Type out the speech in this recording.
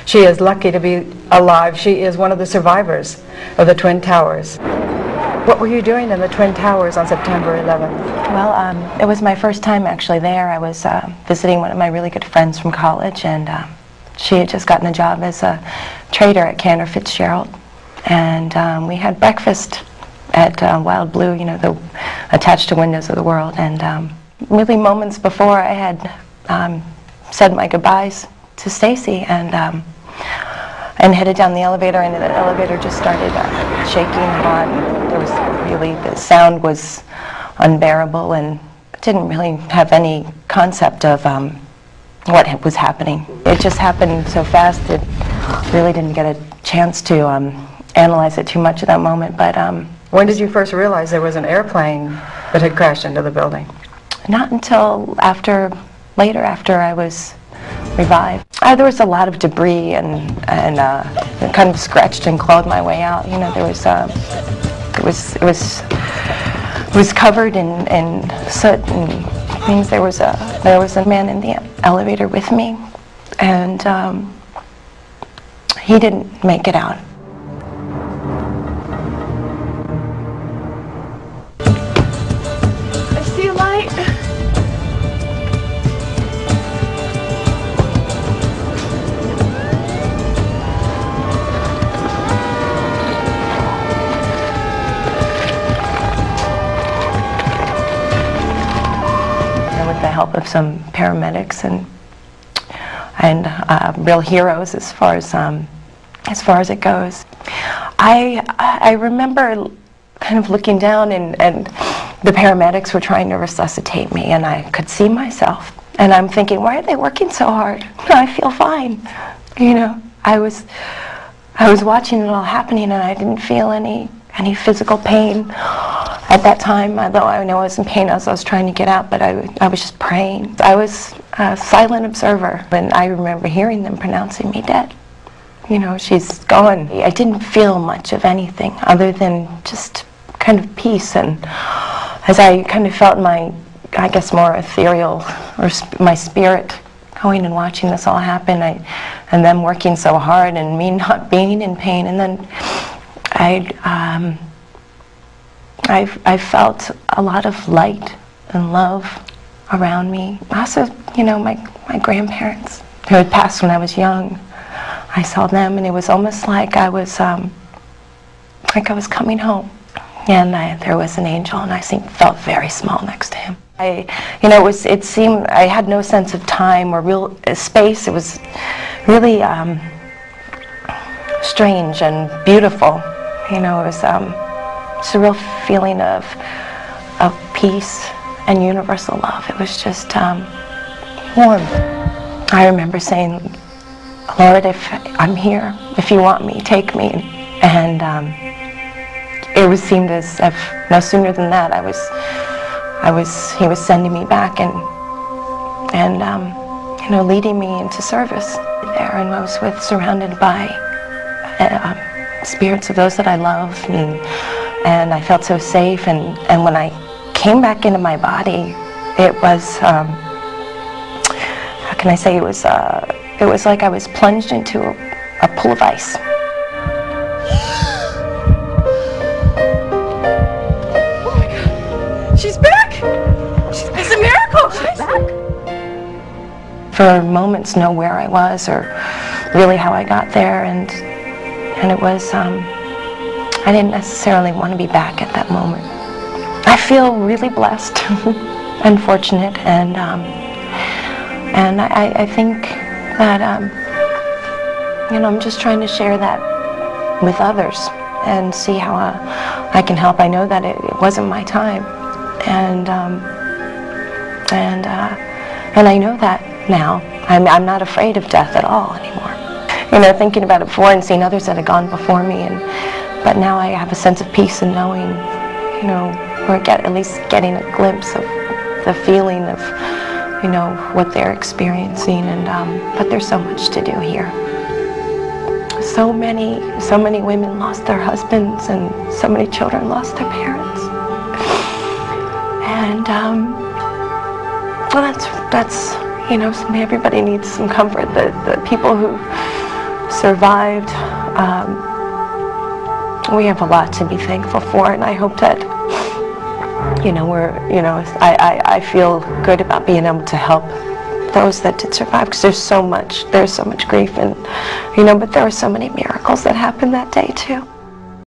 She is lucky to be alive. She is one of the survivors of the Twin Towers. What were you doing in the Twin Towers on September 11th? Well, it was my first time actually there. I was visiting one of my really good friends from college, and she had just gotten a job as a trader at Cantor Fitzgerald. And we had breakfast at Wild Blue, you know, attached to Windows of the World. And really moments before, I had said my goodbyes to Stacy and headed down the elevator, and the elevator just started shaking a lot. And there was really, the sound was unbearable, and didn't really have any concept of what was happening. It just happened so fast that really didn't get a chance to analyze it too much at that moment. But when did you first realize there was an airplane that had crashed into the building? Not until later after I was revived. There was a lot of debris and kind of scratched and clawed my way out. You know, it was covered in soot and things. There was a man in the elevator with me, and he didn't make it out. I see a light. With the help of some paramedics and real heroes as far as it goes. I remember kind of looking down, and the paramedics were trying to resuscitate me, and I could see myself, and I'm thinking, why are they working so hard? I feel fine. You know, I was watching it all happening, and I didn't feel any physical pain at that time, although I know I was in pain as I was trying to get out, but I was just praying. I was a silent observer, and I remember hearing them pronouncing me dead. You know, she's gone. I didn't feel much of anything other than just kind of peace, and as I kind of felt my, I guess, more ethereal, or my spirit going and watching this all happen, and them working so hard, and me not being in pain, and then I felt a lot of light and love around me. Also, you know, my grandparents who had passed when I was young. I saw them, and it was almost like I was coming home. And there was an angel, and I felt very small next to him. You know, it seemed I had no sense of time or real space. It was really strange and beautiful. You know, it was just a real feeling of peace and universal love. It was just warm. I remember saying, Lord, if I'm here, if you want me, take me. And it seemed as if no sooner than that he was sending me back and you know, leading me into service there. And I was surrounded by spirits of those that I love, and I felt so safe. And when I came back into my body, it was how can I say, it was like I was plunged into a pool of ice. Oh my God, she's back! It's a miracle! She's back! For moments, know where I was or really how I got there, and it was, I didn't necessarily want to be back at that moment. I feel really blessed and fortunate, and I think that, you know, I'm just trying to share that with others and see how I can help. I know that it wasn't my time, and I know that now. I'm not afraid of death at all anymore. You know, thinking about it before and seeing others that had gone before me, but now I have a sense of peace in knowing, you know, or at least getting a glimpse of the feeling of, you know, what they're experiencing, but there's so much to do here. So many women lost their husbands, and so many children lost their parents. And well, that's you know, everybody needs some comfort. The people who survived, we have a lot to be thankful for, and I hope that, you know, I feel good about being able to help those that did survive, because there's so much grief, and, you know, but there were so many miracles that happened that day too.